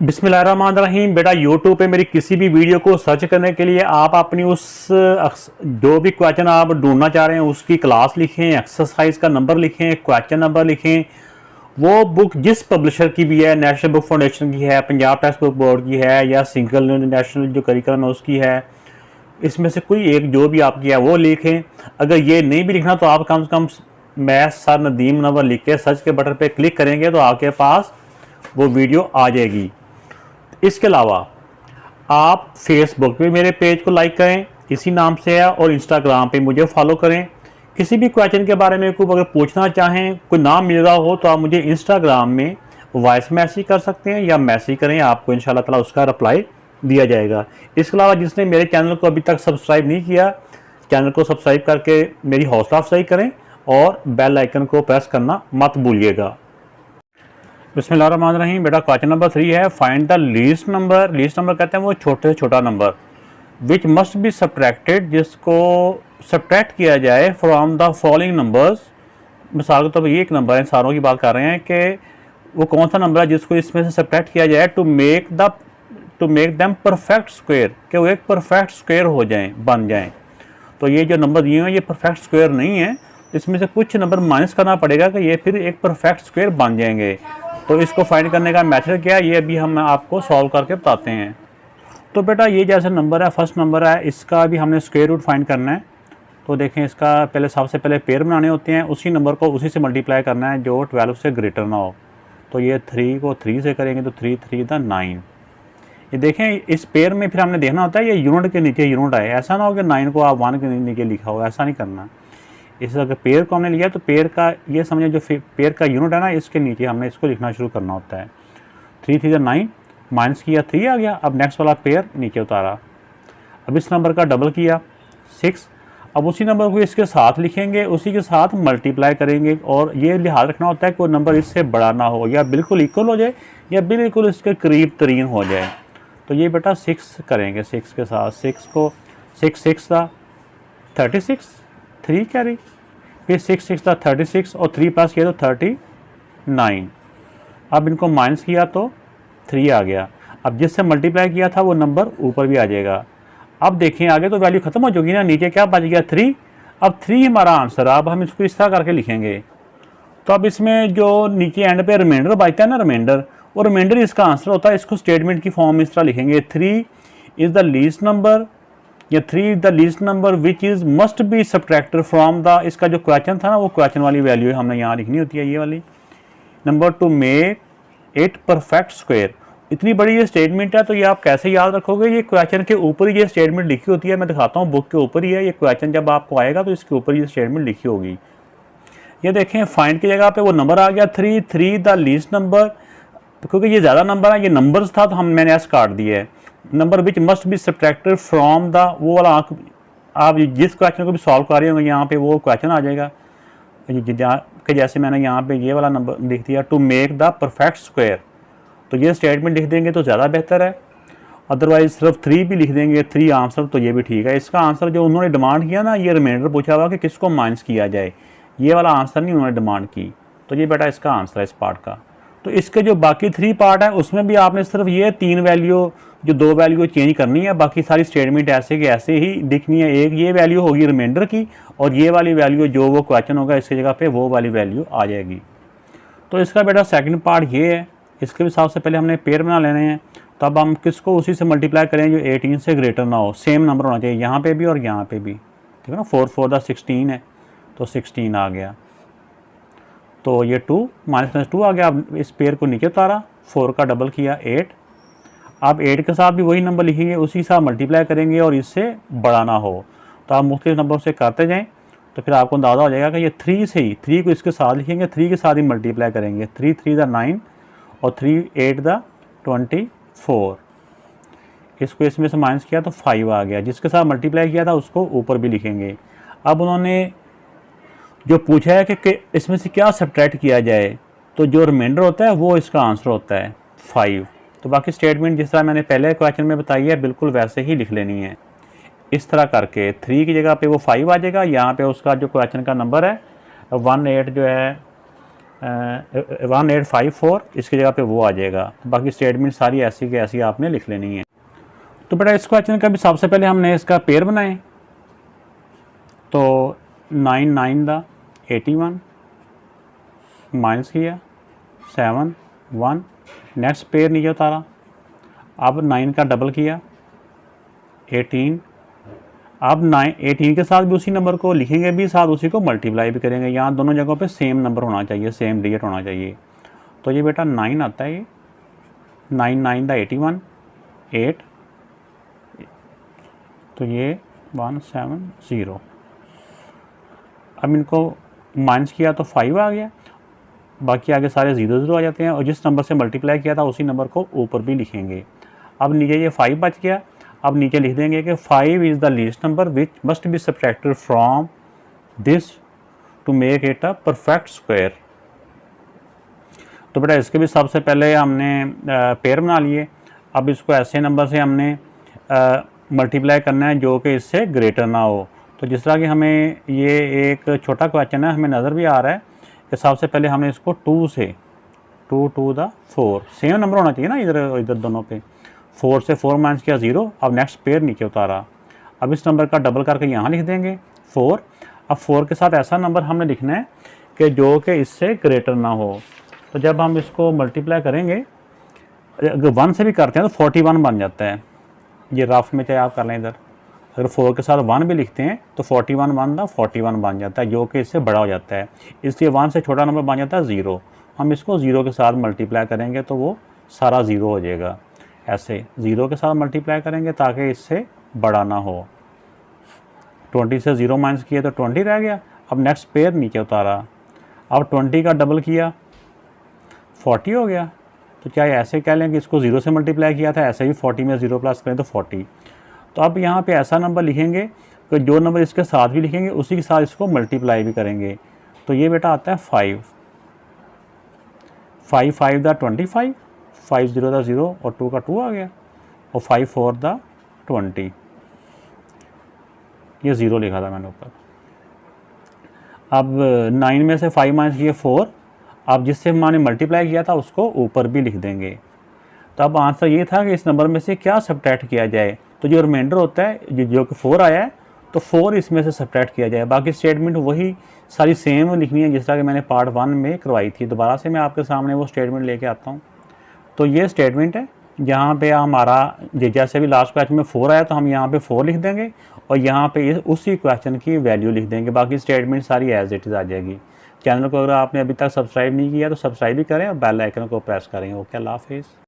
बिस्मिल्लाहिर्रहमानिर्रहीम। बेटा यूट्यूब पे मेरी किसी भी वीडियो को सर्च करने के लिए आप अपनी उस जो भी क्वेश्चन आप ढूंढना चाह रहे हैं उसकी क्लास लिखें, एक्सरसाइज का नंबर लिखें, क्वेश्चन नंबर लिखें। वो बुक जिस पब्लिशर की भी है, नेशनल बुक फाउंडेशन की है, पंजाब टेक्स्ट बुक बोर्ड की है, या सिंगल नेशनल जो करिकुलम है उसकी है, इसमें से कोई एक जो भी आपकी है वो लिखें। अगर ये नहीं भी लिखना तो आप कम से कम मैथ सर नदीम मुनव्वर लिख के सर्च के बटन पे क्लिक करेंगे तो आपके पास वो वीडियो आ जाएगी। इसके अलावा आप फेसबुक पे मेरे पेज को लाइक करें, इसी नाम से है, और इंस्टाग्राम पे मुझे फॉलो करें। किसी भी क्वेश्चन के बारे में कोई अगर पूछना चाहें, कोई नाम मिल रहा हो, तो आप मुझे इंस्टाग्राम में वॉइस मैसेज कर सकते हैं या मैसेज करें, आपको इंशाल्लाह ताला उसका रिप्लाई दिया जाएगा। इसके अलावा जिसने मेरे चैनल को अभी तक सब्सक्राइब नहीं किया, चैनल को सब्सक्राइब करके मेरी हौसला अफजाई करें और बेल आइकन को प्रेस करना मत भूलिएगा। बिस्मिल्लाहिर्रहमानिर्रहीम। बेटा क्वेश्चन नंबर 3 है, find the least number. Least number कहते हैं वो छोटे से छोटा number, which must be subtracted, जिसको सब्ट्रैक्ट किया जाए फ्रॉम द फॉलोइंग नंबर्स। मिसाल के तौर पर ये एक नंबर है, सारों की बात कर रहे हैं कि वो कौन सा नंबर है जिसको इसमें से सब्ट्रैक्ट किया जाए to make them perfect square, कि वो एक परफेक्ट स्क्वायर हो जाएं, बन जाएं। तो ये जो नंबर दिए हैं ये परफेक्ट स्क्वायर नहीं है, इसमें से कुछ नंबर माइनस करना पड़ेगा कि ये फिर एक परफेक्ट स्क्वायर बन जाएंगे। तो इसको फाइंड करने का मेथड क्या है ये अभी हम आपको सॉल्व करके बताते हैं। तो बेटा ये जैसे नंबर है, फर्स्ट नंबर है, इसका भी हमने स्क्वायर रूट फाइंड करना है। तो देखें, इसका पहले सबसे पहले पेयर बनाने होते हैं, उसी नंबर को उसी से मल्टीप्लाई करना है जो 12 से ग्रेटर ना हो। तो ये 3 को 3 से करेंगे तो 3 3 द 9। ये देखें, इस पेयर में फिर हमने देखना होता है ये यूनिट के नीचे यूनिट आए, ऐसा ना हो कि 9 को आप 1 के नीचे लिखा हो, ऐसा नहीं करना। इस अगर पेयर को हमने लिया तो पेयर का ये समझे जो पेयर का यूनिट है ना, इसके नीचे हमने इसको लिखना शुरू करना होता है। 3 3 9 माइनस किया 3 आ गया। अब नेक्स्ट वाला पेयर नीचे उतारा। अब इस नंबर का डबल किया 6। अब उसी नंबर को इसके साथ लिखेंगे, उसी के साथ मल्टीप्लाई करेंगे, और ये लिहाज रखना होता है कि वो नंबर इससे बड़ा ना हो, या बिल्कुल इक्वल हो जाए या बिल्कुल इसके करीब तरीन हो जाए। तो ये बेटा 6 करेंगे, 6 के साथ 6 को 6 6 था 36, 3 कैरी, फिर 6 6 था 36 और 3 प्लस किया तो 39। अब इनको माइनस किया तो 3 आ गया। अब जिससे मल्टीप्लाई किया था वो नंबर ऊपर भी आ जाएगा। अब देखें आगे तो वैल्यू खत्म हो चुकी ना, नीचे क्या बच गया 3। अब 3 हमारा आंसर। अब हम इसको इस तरह करके लिखेंगे। तो अब इसमें जो नीचे एंड पे रिमाइंडर बचता है ना, रिमाइंडर, और रिमाइंडर इसका आंसर होता है। इसको स्टेटमेंट की फॉर्म में इस तरह लिखेंगे, 3 इज़ द लीस्ट नंबर, या 3 the least number which is must be subtracted from the, इसका जो क्वेश्चन था ना वो क्वेश्चन वाली वैल्यू हमने यहाँ लिखनी होती है, ये वाली number, to make it perfect square. इतनी बड़ी ये स्टेटमेंट है तो ये आप कैसे याद रखोगे, ये क्वेश्चन के ऊपर ही ये स्टेटमेंट लिखी होती है। मैं दिखाता हूँ, बुक के ऊपर ही है ये क्वेश्चन, जब आपको आएगा तो इसके ऊपर ये स्टेटमेंट लिखी होगी। ये देखें, फाइंड की जगह पे वो नंबर आ गया 3 3 द लीस्ट नंबर, क्योंकि ये ज़्यादा नंबर है, ये नंबर्स था तो मैंने एस काट दिया है। Number which must be subtracted from the, वो वाला आप जिस क्वेश्चन को भी सॉल्व कर रहे होंगे यहाँ पे वो क्वेश्चन आ जाएगा कि जैसे मैंने यहाँ पे ये वाला नंबर लिख दिया, to make the perfect square. तो ये स्टेटमेंट लिख देंगे तो ज़्यादा बेहतर है, अदरवाइज सिर्फ 3 भी लिख देंगे 3 आंसर तो ये भी ठीक है। इसका आंसर जो उन्होंने डिमांड किया ना, ये रिमाइंडर पूछा हुआ कि किसको माइनस किया जाए, ये वाला आंसर नहीं उन्होंने डिमांड की। तो ये बेटा इसका आंसर है इस पार्ट का। तो इसके जो बाकी 3 पार्ट है उसमें भी आपने सिर्फ ये 3 वैल्यू, जो 2 वैल्यू चेंज करनी है, बाकी सारी स्टेटमेंट ऐसे कि ऐसे ही लिखनी है। एक ये वैल्यू होगी रिमाइंडर की, और ये वाली वैल्यू जो वो क्वेश्चन होगा इसकी जगह पे वो वाली वैल्यू आ जाएगी। तो इसका बेटा सेकंड पार्ट ये है। इसके भी सबसे पहले हमने पेयर बना लेने हैं। तो अब हम किसको उसी से मल्टीप्लाई करें जो 18 से ग्रेटर ना हो, सेम नंबर होना चाहिए यहाँ पे भी और यहाँ पे भी, ठीक है ना। 4 4 द 16 है तो 16 आ गया। तो ये 2 माइनस 2 आ गया। अब इस पेयर को नीचे उतारा, 4 का डबल किया 8। अब 8 के साथ भी वही नंबर लिखेंगे, उसी साथ मल्टीप्लाई करेंगे और इससे बड़ा ना हो। तो आप मुख्तलिफ नंबर से करते जाएं तो फिर आपको अंदाज़ा हो जाएगा कि ये 3 से ही, 3 को इसके साथ लिखेंगे, 3 के साथ ही मल्टीप्लाई करेंगे। 3 3 द 9 और 3 8 द 24। इसको इसमें से माइनस किया तो 5 आ गया। जिसके साथ मल्टीप्लाई किया था उसको ऊपर भी लिखेंगे। अब उन्होंने जो पूछा है कि इसमें से क्या सब्ट्रैक्ट किया जाए, तो जो रिमाइंडर होता है वो इसका आंसर होता है 5। तो बाकी स्टेटमेंट जिस तरह मैंने पहले क्वेश्चन में बताई है बिल्कुल वैसे ही लिख लेनी है। इस तरह करके 3 की जगह पे वो 5 आ जाएगा। यहाँ पे उसका जो क्वेश्चन का नंबर है 18 जो है 1854, इसकी जगह पे वो आ जाएगा। बाकी स्टेटमेंट सारी ऐसी की ऐसी आपने लिख लेनी है। तो बेटा इस क्वेश्चन का भी सबसे पहले हमने इसका पेयर बनाए, तो 9 9 दा 81 माइनस किया 7 1, नेक्स्ट पेयर नीचे उतारा। अब 9 का डबल किया 18, अब 18 के साथ भी उसी नंबर को लिखेंगे भी, साथ उसी को मल्टीप्लाई भी करेंगे। यहाँ दोनों जगहों पे सेम नंबर होना चाहिए, सेम डिजिट होना चाहिए। तो ये बेटा 9 आता है, ये 9 9 दा 81 8, तो ये 170। अब इनको माइनस किया तो 5 आ गया, बाकी आगे सारे 0 0 आ जाते हैं, और जिस नंबर से मल्टीप्लाई किया था उसी नंबर को ऊपर भी लिखेंगे। अब नीचे ये 5 बच गया। अब नीचे लिख देंगे कि 5 is the least number which must be subtracted from this to make it a perfect square. तो बेटा इसके भी सबसे पहले हमने पेयर बना लिए। अब इसको ऐसे नंबर से हमने मल्टीप्लाई करना है जो कि इससे ग्रेटर ना हो। तो जिस तरह कि हमें ये एक छोटा क्वेश्चन है, हमें नज़र भी आ रहा है कि सबसे पहले हमने इसको 2 से 2 2 द 4, सेम नंबर होना चाहिए ना इधर दोनों पे। 4 से 4 माइनस किया 0। अब नेक्स्ट पेयर नीचे उतारा। अब इस नंबर का डबल करके यहाँ लिख देंगे 4। अब 4 के साथ ऐसा नंबर हमने लिखना है कि जो कि इससे ग्रेटर ना हो। तो जब हम इसको मल्टीप्लाई करेंगे, अगर 1 से भी करते हैं तो 41 बन जाता है। ये रफ में चाहे आप कर लें इधर, अगर 4 के साथ 1 भी लिखते हैं तो 41 1 दा 41 बन जाता है, जो कि इससे बड़ा हो जाता है। इसलिए 1 से छोटा नंबर बन जाता है 0। हम इसको 0 के साथ मल्टीप्लाई करेंगे तो वो सारा 0 हो जाएगा। ऐसे 0 के साथ मल्टीप्लाई करेंगे ताकि इससे बड़ा ना हो। 20 से 0 माइनस किया तो 20 रह गया। अब नेक्स्ट पेयर नीचे उतारा। अब 20 का डबल किया 40 हो गया। तो क्या ऐसे कह लें कि इसको 0 से मल्टीप्लाई किया था, ऐसे ही 40 में 0 प्लस करें तो 40। तो अब यहाँ पे ऐसा नंबर लिखेंगे कि जो नंबर इसके साथ भी लिखेंगे उसी के साथ इसको मल्टीप्लाई भी करेंगे। तो ये बेटा आता है 5 5 5 दा 25, 5 0 दा 0 और 2 का 2 आ गया, और 5 4 दा 20। ये 0 लिखा था मैंने ऊपर। अब 9 में से 5 माइनस किए 4। अब जिससे हमने मल्टीप्लाई किया था उसको ऊपर भी लिख देंगे। तो अब आंसर ये था कि इस नंबर में से क्या सब्ट्रैक्ट किया जाए। तो जो रिमाइंडर होता है जो कि 4 आया है, तो 4 इसमें से सब्ट्रैक्ट किया जाए। बाकी स्टेटमेंट वही सारी सेम लिखनी है जिस तरह कि मैंने पार्ट 1 में करवाई थी। दोबारा से मैं आपके सामने वो स्टेटमेंट लेके आता हूँ। तो ये स्टेटमेंट है जहाँ पे हमारा जैसे भी लास्ट क्वेश्चन में 4 आया तो हम यहाँ पे 4 लिख देंगे, और यहाँ पे उसी क्वेश्चन की वैल्यू लिख देंगे। बाकी स्टेटमेंट सारी एज इट इज़ आ जाएगी। चैनल को अगर आपने अभी तक सब्सक्राइब नहीं किया तो सब्सक्राइब भी करें और बेल आइकन को प्रेस करें। ओके, अल्लाह हाफिज़।